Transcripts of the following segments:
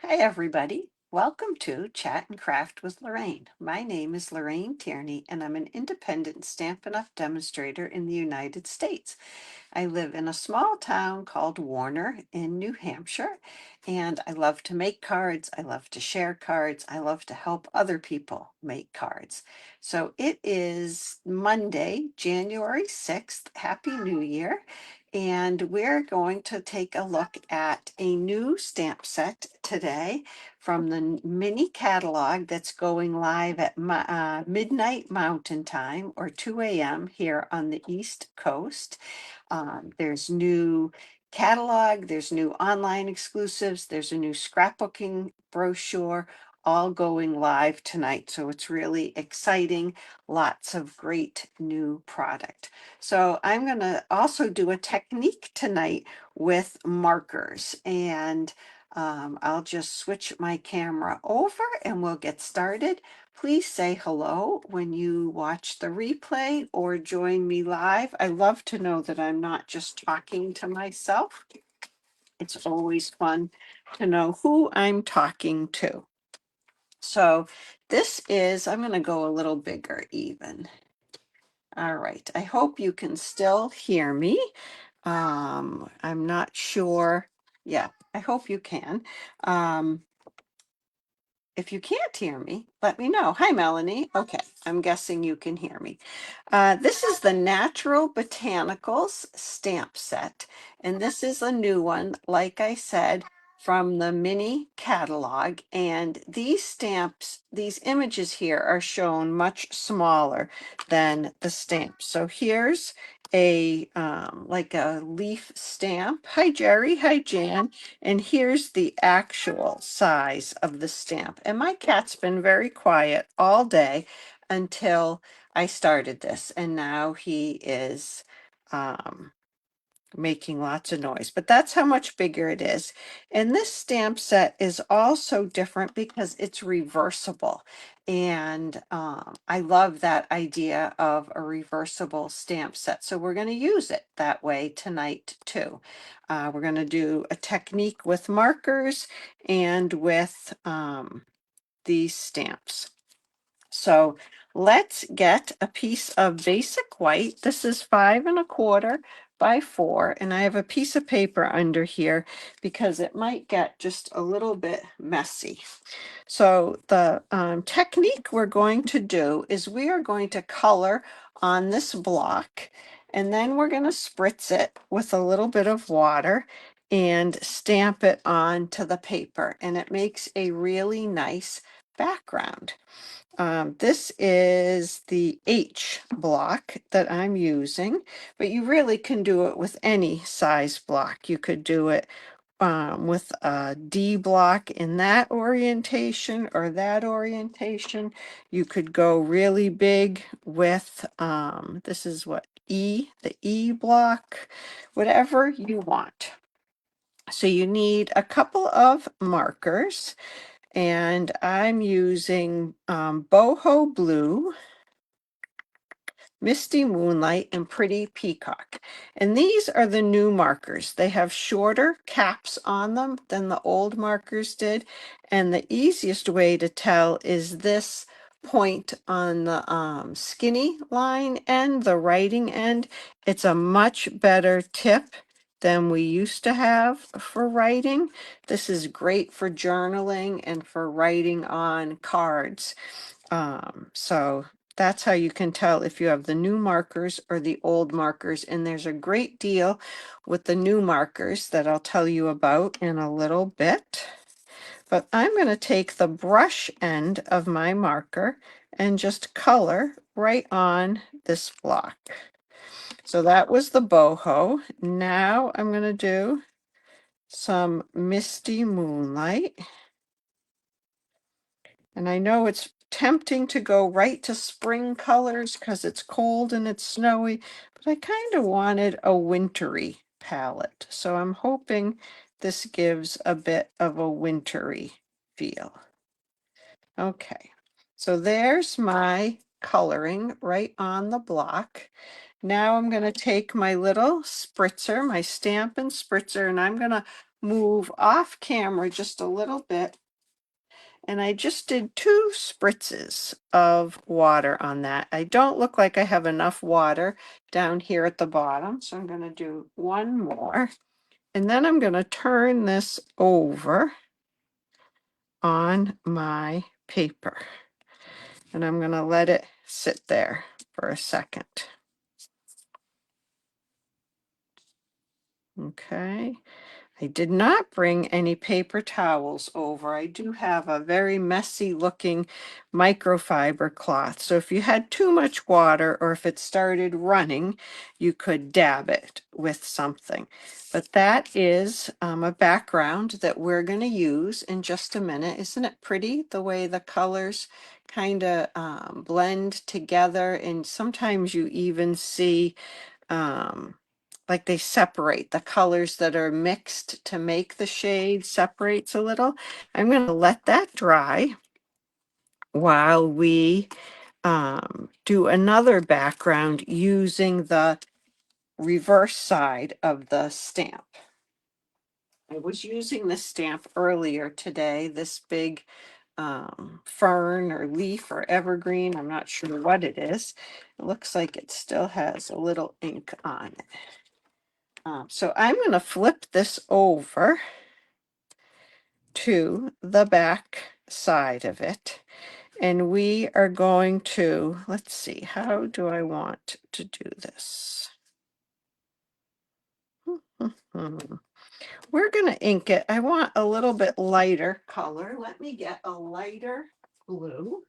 Hi, everybody. Welcome to Chat and Craft with Lorraine. My name is Lorraine Tierney, and I'm an independent Stampin' Up! Demonstrator in the United States. I live in a small town called Warner in New Hampshire, and I love to make cards. I love to share cards. I love to help other people make cards. So it is Monday, January 6th. Happy New Year. And we're going to take a look at a new stamp set today from the mini catalog that's going live at midnight Mountain Time or 2 a.m. here on the East Coast. There's new catalog, there's new online exclusives, there's a new scrapbooking brochure, all going live tonight. So it's really exciting. Lots of great new product. So I'm going to also do a technique tonight with markers, and I'll just switch my camera over and we'll get started. Please say hello when you watch the replay or join me live. I love to know that I'm not just talking to myself. It's always fun to know who I'm talking to. So this is, I'm going to go a little bigger even. All right, I hope you can still hear me. I'm not sure. Yeah, I hope you can. If you can't hear me, let me know. Hi, Melanie. Okay, I'm guessing you can hear me. This is the Natural Botanicals stamp set, and this is a new one, like I said, from the mini catalog. And these stamps, these images here are shown much smaller than the stamps. So here's a like a leaf stamp. Hi, Jerry. Hi, Jan. And here's the actual size of the stamp. And my cat's been very quiet all day until I started this. And now he is making lots of noise. But that's how much bigger it is. And this stamp set is also different because it's reversible. And I love that idea of a reversible stamp set. So we're going to use it that way tonight too. We're going to do a technique with markers and with these stamps. So let's get a piece of basic white. This is 5 1/4 by 4, and I have a piece of paper under here because it might get just a little bit messy. So the technique we're going to do is we are going to color on this block, and then we're going to spritz it with a little bit of water and stamp it onto the paper, and it makes a really nice background. This is the H block that I'm using, but you really can do it with any size block. You could do it with a D block in that orientation or that orientation. You could go really big with, this is what, E, the E block, whatever you want. So you need a couple of markers, and I'm using Boho Blue, Misty Moonlight, and Pretty Peacock. And these are the new markers. They have shorter caps on them than the old markers did. And the easiest way to tell is this point on the skinny line end, the writing end. It's a much better tip than we used to have for writing. This is great for journaling and for writing on cards. So that's how you can tell if you have the new markers or the old markers. And there's a great deal with the new markers that I'll tell you about in a little bit. But I'm going to take the brush end of my marker and just color right on this block. So that was the boho. Now I'm going to do some Misty Moonlight. And I know it's tempting to go right to spring colors because it's cold and it's snowy, but I kind of wanted a wintry palette. So I'm hoping this gives a bit of a wintry feel. Okay, so there's my coloring right on the block. Now I'm going to take my little spritzer, my Stampin' spritzer, and I'm going to move off camera just a little bit. And I just did 2 spritzes of water on that. I don't look like I have enough water down here at the bottom, so I'm going to do 1 more. And then I'm going to turn this over on my paper. And I'm going to let it sit there for a second. Okay. I did not bring any paper towels over. I do have a very messy looking microfiber cloth. So if you had too much water or if it started running, you could dab it with something. But that is a background that we're going to use in just a minute. Isn't it pretty the way the colors kind of blend together? And sometimes you even see like they separate the colors that are mixed to make the shade separates a little. I'm going to let that dry while we do another background using the reverse side of the stamp. I was using this stamp earlier today, this big fern or leaf or evergreen. I'm not sure what it is. It looks like it still has a little ink on it. So I'm going to flip this over to the back side of it. And we are going to, let's see, how do I want to do this? We're going to ink it. I want a little bit lighter color. Let me get a lighter blue.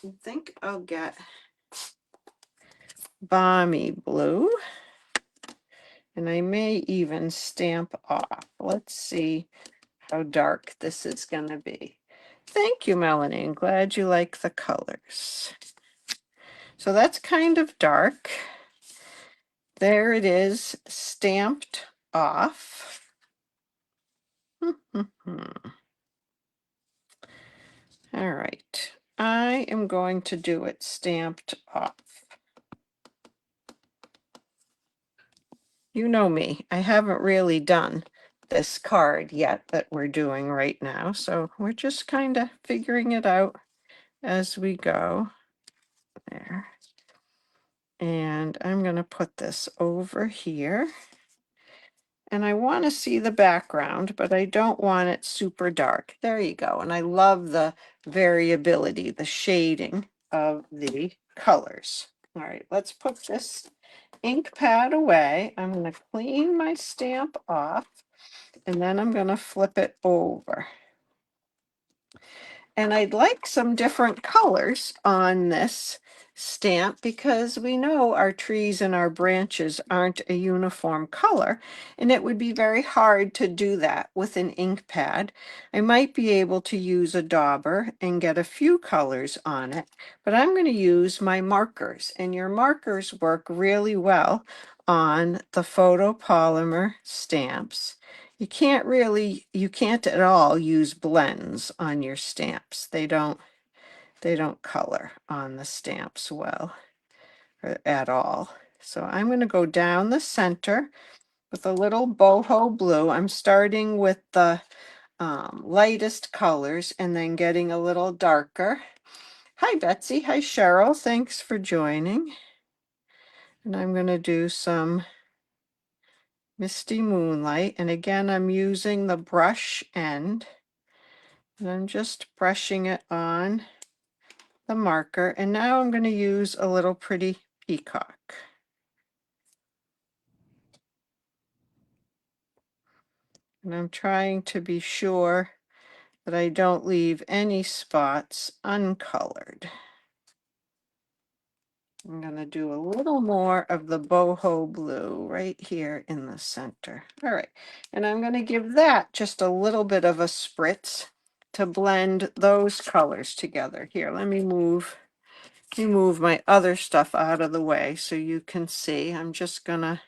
I think I'll get balmy blue. And I may even stamp off. Let's see how dark this is going to be. Thank you, Melanie. I'm glad you like the colors. So that's kind of dark. There it is, stamped off. All right. I am going to do it stamped off. You know me. I haven't really done this card yet that we're doing right now. So we're just kind of figuring it out as we go. There. And I'm going to put this over here. And I want to see the background, but I don't want it super dark. There you go. And I love the variability, the shading of the colors. All right, let's put this ink pad away. I'm going to clean my stamp off, and then I'm going to flip it over. And I'd like some different colors on this stamp because we know our trees and our branches aren't a uniform color, and it would be very hard to do that with an ink pad. I might be able to use a dauber and get a few colors on it, but I'm going to use my markers, and your markers work really well on the photopolymer stamps. You can't at all use blends on your stamps. They don't color on the stamps well or at all. So I'm going to go down the center with a little boho blue. I'm starting with the lightest colors and then getting a little darker. Hi, Betsy. Hi, Cheryl. Thanks for joining. And I'm going to do some Misty Moonlight. And again, I'm using the brush end. And I'm just brushing it on the marker. And now I'm going to use a little pretty peacock. And I'm trying to be sure that I don't leave any spots uncolored. I'm going to do a little more of the boho blue right here in the center. All right. And I'm going to give that just a little bit of a spritz to blend those colors together. Here, let me move my other stuff out of the way so you can see. I'm just gonna,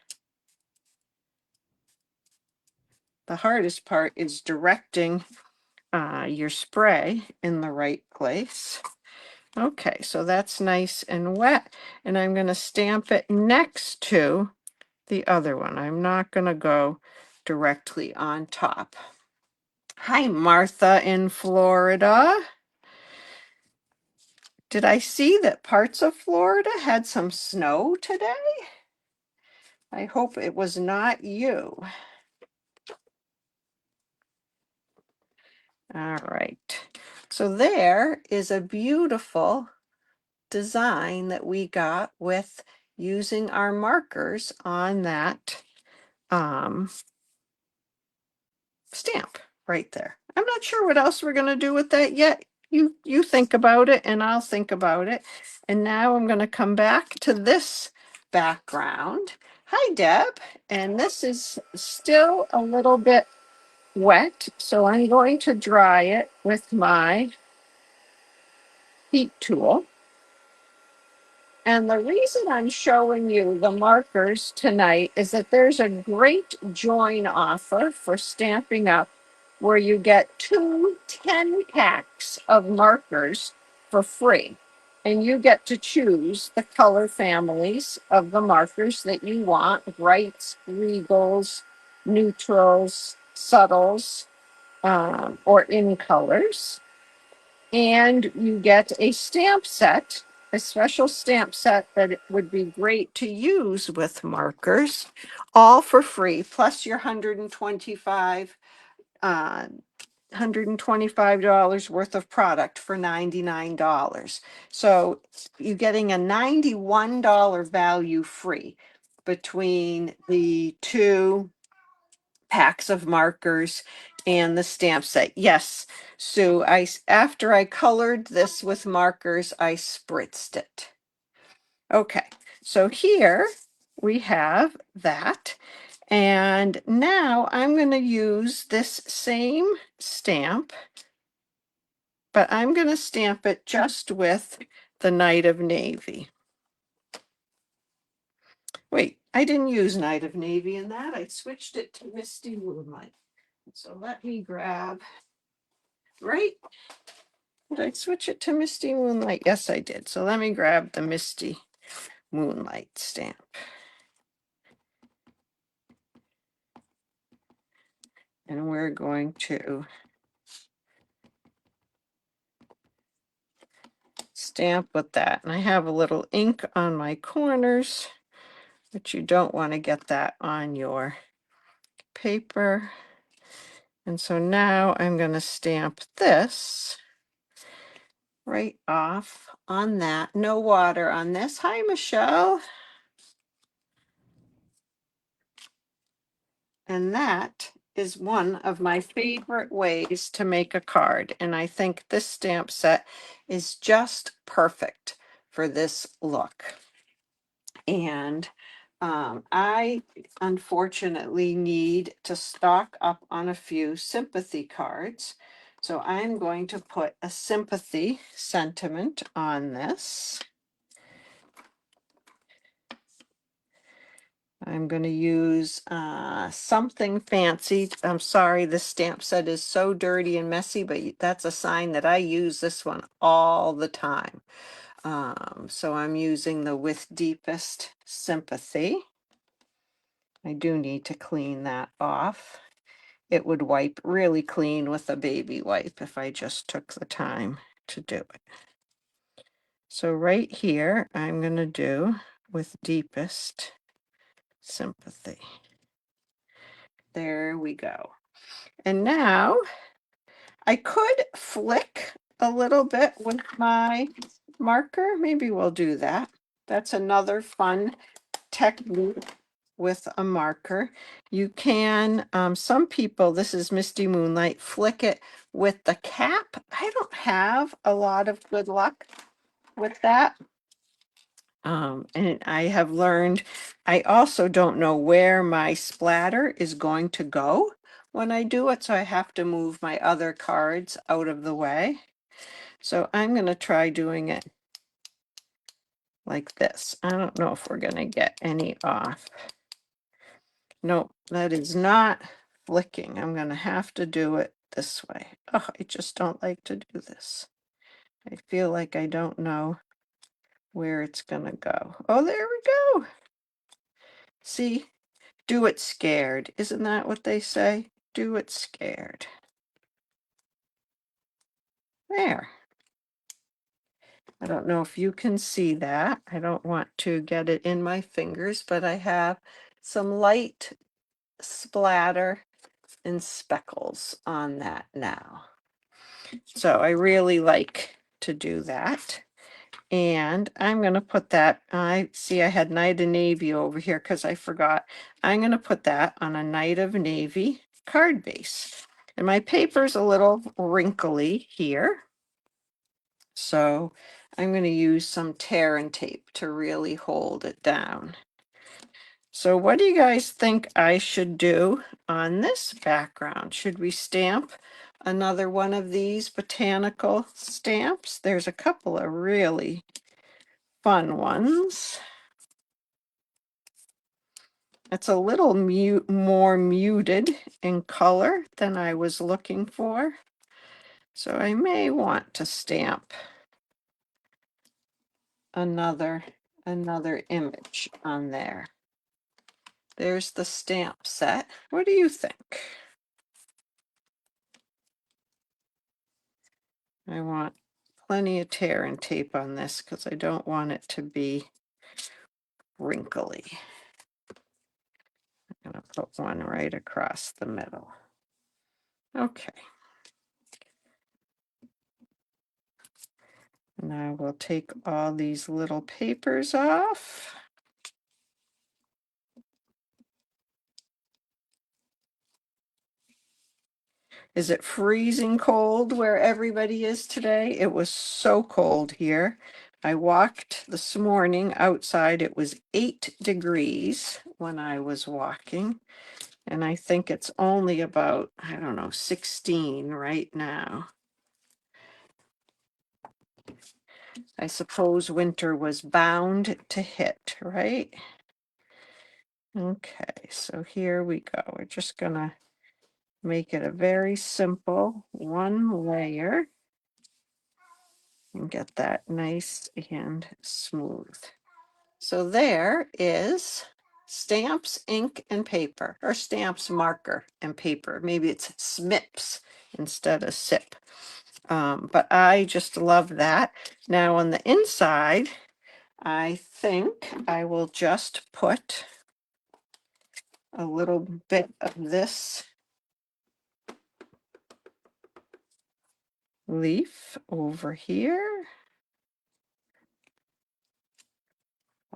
the hardest part is directing your spray in the right place. Okay, so that's nice and wet, and I'm going to stamp it next to the other one. I'm not going to go directly on top. Hi, Martha in Florida. Did I see that parts of Florida had some snow today? I hope it was not you. All right. So there is a beautiful design that we got with using our markers on that stamp right there. I'm not sure what else we're going to do with that yet. You think about it and I'll think about it. And now I'm going to come back to this background. Hi, Deb. And this is still a little bit wet, so I'm going to dry it with my heat tool. And the reason I'm showing you the markers tonight is that there's a great join offer for Stamping Up where you get 10 packs of markers for free. And you get to choose the color families of the markers that you want, brights, regals, neutrals, subtles, or in colors. And you get a stamp set, a special stamp set that it would be great to use with markers, all for free, plus your $125 worth of product for $99. So you're getting a $91 value free between the two packs of markers and the stamp set. Yes, Sue, after I colored this with markers, I spritzed it. Okay, so here we have that. And now I'm going to use this same stamp, but I'm going to stamp it just with the Night of Navy. Wait, I didn't use Night of Navy in that. I switched it to Misty Moonlight. So let me grab, right? Did I switch it to Misty Moonlight? Yes, I did. So let me grab the Misty Moonlight stamp. And we're going to stamp with that. And I have a little ink on my corners, but you don't want to get that on your paper. And so now I'm going to stamp this right off on that. No water on this. Hi, Michelle. And that is one of my favorite ways to make a card. And I think this stamp set is just perfect for this look. And I unfortunately need to stock up on a few sympathy cards. So I'm going to put a sympathy sentiment on this. I'm going to use something fancy. I'm sorry, this stamp set is so dirty and messy, but that's a sign that I use this one all the time. So I'm using the With Deepest Sympathy. I do need to clean that off. It would wipe really clean with a baby wipe if I just took the time to do it. So right here, I'm going to do With Deepest Sympathy. There we go. And now I could flick a little bit with my marker. Maybe we'll do that. That's another fun technique with a marker. You can, some people, this is Misty Moonlight, flick it with the cap. I don't have a lot of good luck with that. And I have learned, I also don't know where my splatter is going to go when I do it, so I have to move my other cards out of the way. So I'm going to try doing it like this. I don't know if we're going to get any off. Nope, that is not flicking. I'm going to have to do it this way. Oh, I just don't like to do this. I feel like I don't know where it's going to go. Oh, there we go. See, Do it scared. Isn't that what they say? Do it scared. There. I don't know if you can see that. I don't want to get it in my fingers, but I have some light splatter and speckles on that now. So I really like to do that. And I'm going to put that, I see I had Night of Navy over here because I forgot. I'm going to put that on a Night of Navy card base. And my paper's a little wrinkly here. So I'm going to use some tear and tape to really hold it down. So what do you guys think I should do on this background? Should we stamp another one of these botanical stamps? There's a couple of really fun ones. It's a little more muted in color than I was looking for. So I may want to stamp another image on there. There's the stamp set. What do you think? I want plenty of tear and tape on this because I don't want it to be wrinkly. I'm going to put one right across the middle. Okay. Now we'll take all these little papers off. Is it freezing cold where everybody is today? It was so cold here. I walked this morning outside. It was 8 degrees when I was walking. And I think it's only about, I don't know, 16 right now. I suppose winter was bound to hit, right? Okay, so here we go. We're just gonna make it a very simple one layer and get that nice and smooth. So there is stamps, ink, and paper, or stamps, marker, and paper. Maybe it's SMIPs instead of SIP. But I just love that. Now on the inside, I think I will just put a little bit of this leaf over here,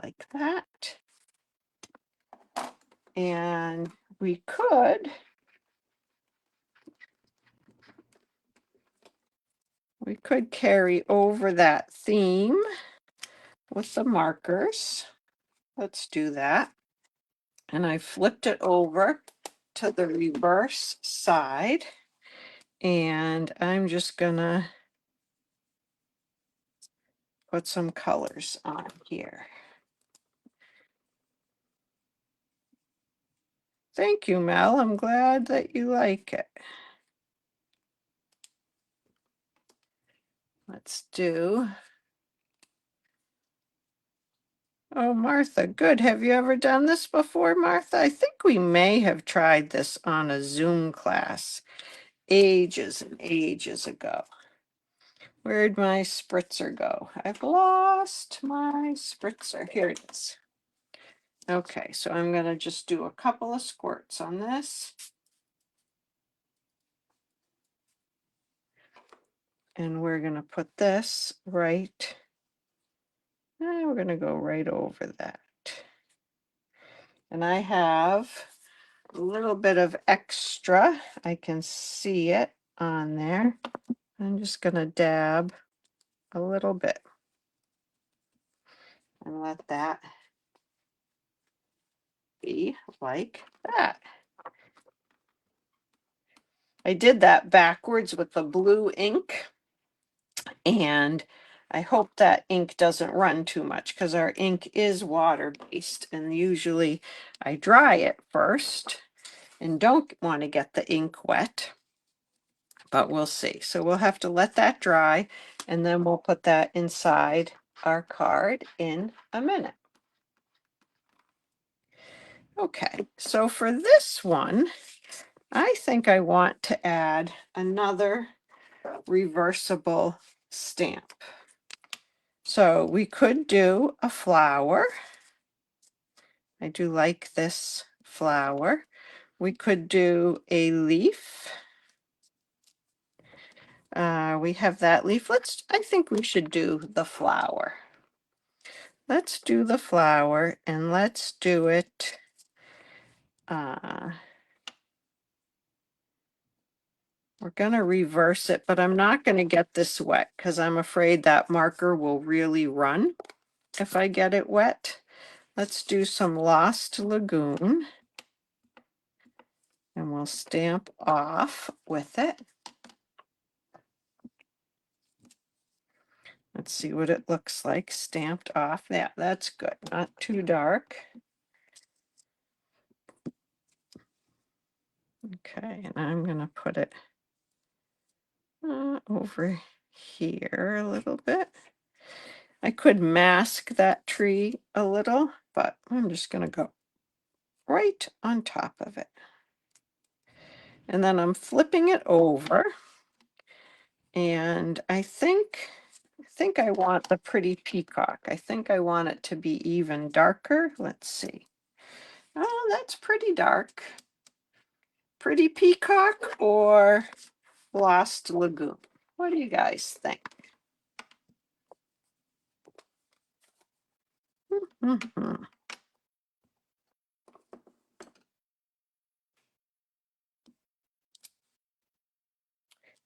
like that. And we could carry over that theme with the markers. Let's do that. And I flipped it over to the reverse side. And I'm just gonna put some colors on here. Thank you, Mel. I'm glad that you like it. Let's do. Oh, Martha, good. Have you ever done this before, Martha? I think we may have tried this on a Zoom class ages and ages ago. Where'd my spritzer go? I've lost my spritzer. Here it is. Okay, so I'm going to just do a couple of squirts on this. And we're going to put this right. We're going to go right over that. And I have a little bit of extra. I can see it on there. I'm just going to dab a little bit and let that be like that. I did that backwards with the blue ink, and I hope that ink doesn't run too much because our ink is water-based, and usually I dry it first and don't want to get the ink wet, but we'll see. So we'll have to let that dry, and then we'll put that inside our card in a minute. Okay, so for this one, I think I want to add another reversible stamp. So we could do a flower. I do like this flower. We could do a leaf. We have that leaf. I think we should do the flower. Let's do the flower, and let's do it. We're going to reverse it, but I'm not going to get this wet because I'm afraid that marker will really run if I get it wet. Let's do some Lost Lagoon, and we'll stamp off with it. Let's see what it looks like stamped off. Yeah, that's good. Not too dark. Okay, and I'm going to put it over here a little bit. I could mask that tree a little, but I'm just going to go right on top of it. And then I'm flipping it over, and I think I want the pretty peacock. I think I want it to be even darker. Let's see. Oh, that's pretty dark. Pretty peacock or Lost Lagoon? What do you guys think? Mm-hmm.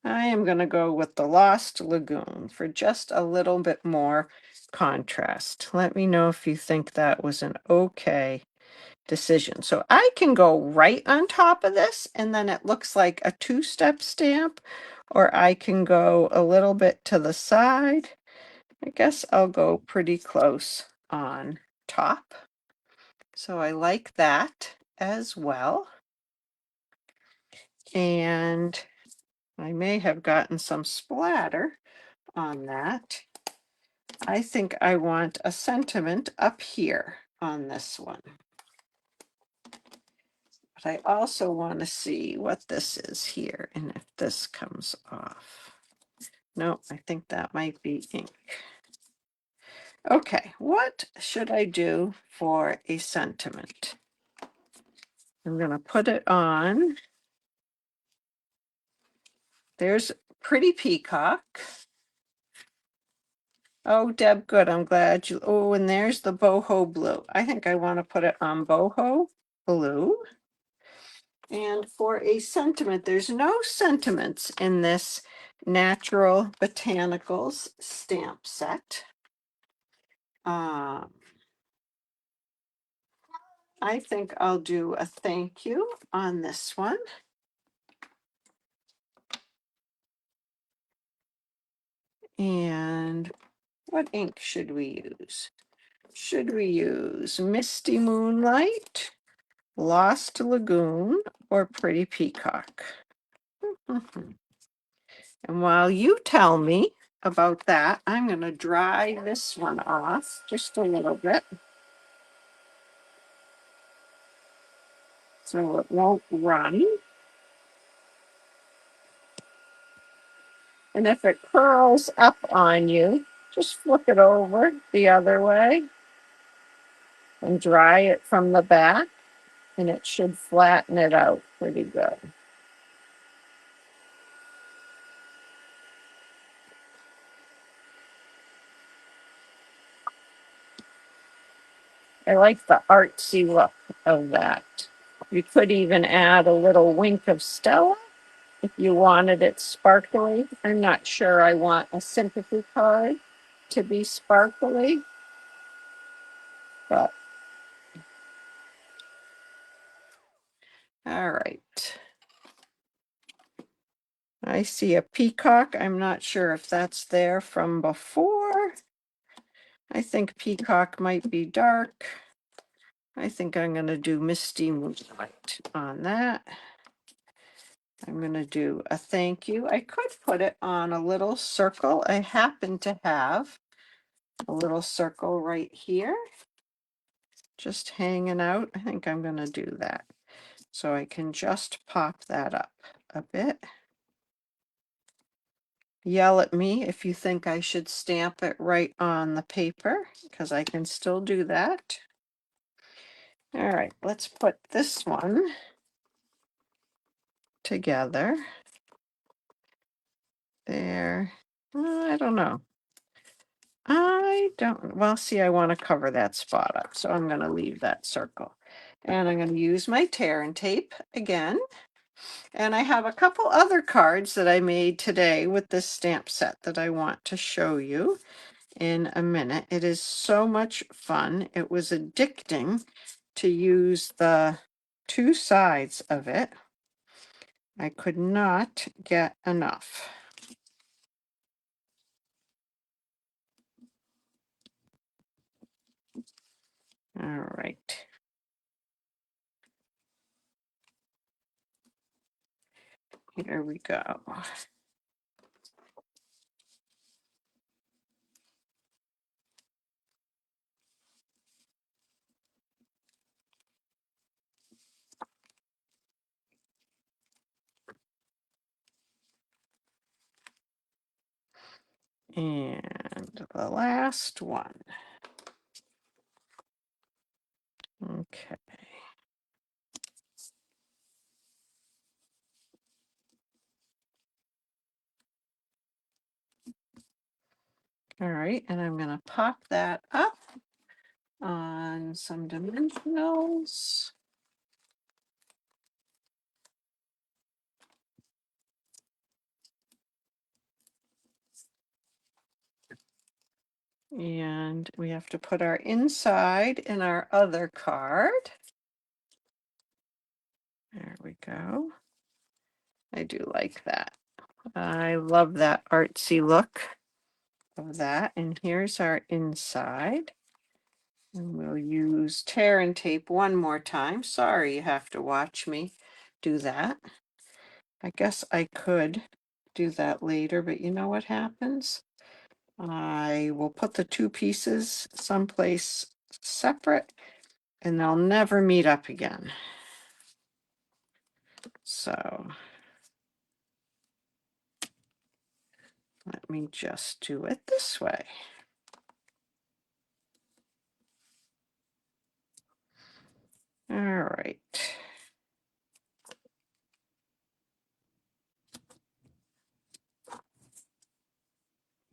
I am going to go with the Lost Lagoon for just a little bit more contrast. Let me know if you think that was an okay decision. So I can go right on top of this, and then it looks like a two-step stamp, or I can go a little bit to the side. I guess I'll go pretty close on top. So I like that as well. And I may have gotten some splatter on that. I think I want a sentiment up here on this one. But I also want to see what this is here and if this comes off. No, I think that might be ink. Okay, what should I do for a sentiment? I'm going to put it on. There's Pretty Peacock. Oh, Deb, good. I'm glad you. Oh, and there's the boho blue. I think I want to put it on boho blue. And for a sentiment, there's no sentiments in this Natural Botanicals stamp set. I think I'll do a thank you on this one. And what ink should we use? Should we use Misty Moonlight, Lost Lagoon, or Pretty Peacock? And while you tell me about that, I'm going to dry this one off just a little bit so it won't run. And if it curls up on you, just flip it over the other way and dry it from the back, and it should flatten it out pretty good. I like the artsy look of that. You could even add a little wink of Stella if you wanted it sparkly. I'm not sure I want a sympathy card to be sparkly, but all right. I see a peacock. I'm not sure if that's there from before. I think peacock might be dark. I think I'm going to do Misty Moonlight on that. I'm going to do a thank you. I could put it on a little circle. I happen to have a little circle right here. just hanging out. I think I'm going to do that. So I can just pop that up a bit. Yell at me if you think I should stamp it right on the paper, because I can still do that. All right, let's put this one together. There. I don't know. Well, see, I want to cover that spot up, so I'm going to leave that circle. And I'm going to use my tear and tape again. And I have a couple other cards that I made today with this stamp set that I want to show you in a minute. It is so much fun. It was addicting to use the two sides of it. I could not get enough. All right. Here we go. And the last one. Okay. All right, and I'm going to pop that up on some dimensionals. And we have to put our inside in our other card. There we go. I do like that. I love that artsy look of that. And here's our inside. And we'll use tear and tape one more time. Sorry you have to watch me do that. I guess I could do that later, but you know what happens? I will put the two pieces someplace separate and they'll never meet up again. So let me just do it this way. All right.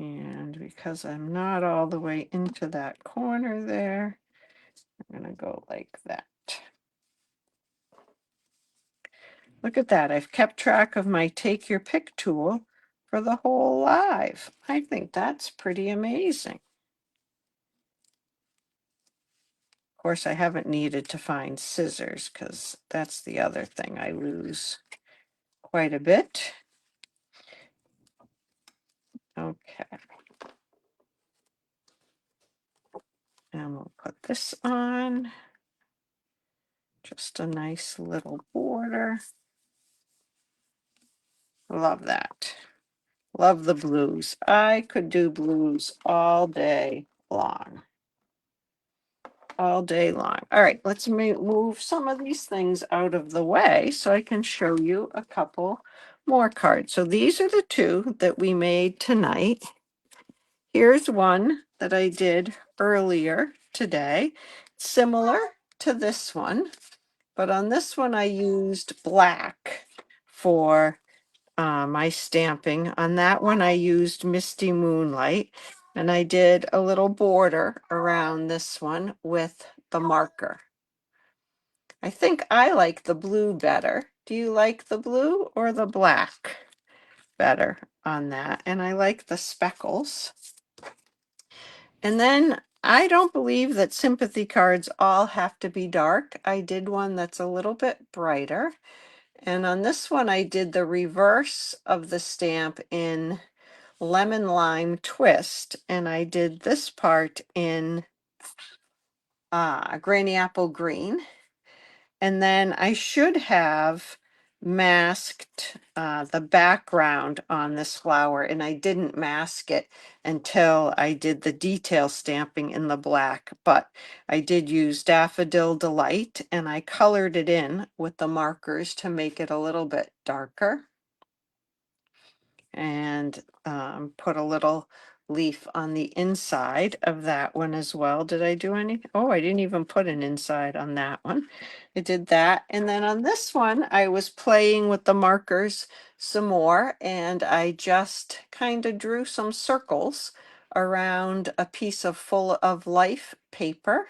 And because I'm not all the way into that corner there, I'm going to go like that. Look at that. I've kept track of my take your pick tool for the whole live. I think that's pretty amazing. Of course, I haven't needed to find scissors because that's the other thing I lose quite a bit. Okay. And we'll put this on. Just a nice little border. Love that. Love the blues. I could do blues all day long. All day long. All right, let's move some of these things out of the way so I can show you a couple more cards. So these are the two that we made tonight. Here's one that I did earlier today, similar to this one, but on this one I used black for my stamping. On that one I used Misty Moonlight, and I did a little border around this one with the marker. I think I like the blue better. Do you like the blue or the black better on that? And I like the speckles. And then I don't believe that sympathy cards all have to be dark. I did one that's a little bit brighter. And on this one, I did the reverse of the stamp in Lemon Lime Twist. And I did this part in Granny Apple Green. And then I should have masked the background on this flower, and I didn't mask it until I did the detail stamping in the black, but I did use Daffodil Delight and I colored it in with the markers to make it a little bit darker, and put a little leaf on the inside of that one as well. Did I do any? Oh, I didn't even put an inside on that one. I did that. And then on this one, I was playing with the markers some more, and I just kind of drew some circles around a piece of full of life paper,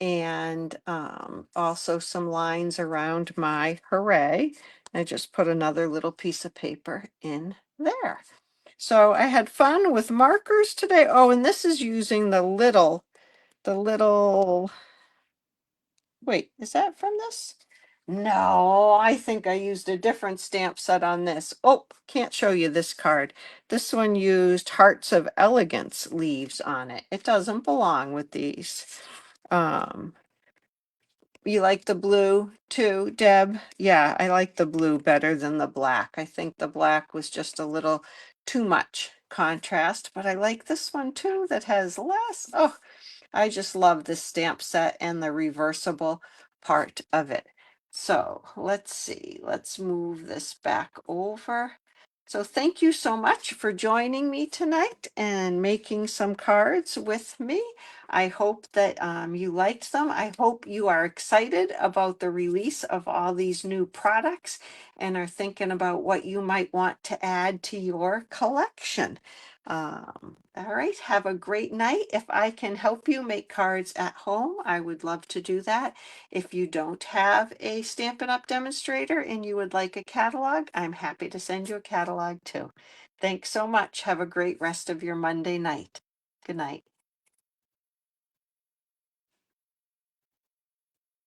and also some lines around my hooray. I just put another little piece of paper in there. So I had fun with markers today. Oh, and this is using the little, wait, is that from this? No, I think I used a different stamp set on this. Oh, can't show you this card. This one used Hearts of Elegance leaves on it. It doesn't belong with these. Um, You like the blue too, Deb? Yeah, I like the blue better than the black. I think the black was just a little too much contrast, but I like this one too that has less. Oh, I just love this stamp set and the reversible part of it. So let's see, let's move this back over. So thank you so much for joining me tonight and making some cards with me. I hope that you liked them. I hope you are excited about the release of all these new products and are thinking about what you might want to add to your collection. All right, have a great night. If I can help you make cards at home, I would love to do that. If you don't have a Stampin' Up! Demonstrator and you would like a catalog, I'm happy to send you a catalog too. Thanks so much. Have a great rest of your Monday night. Good night.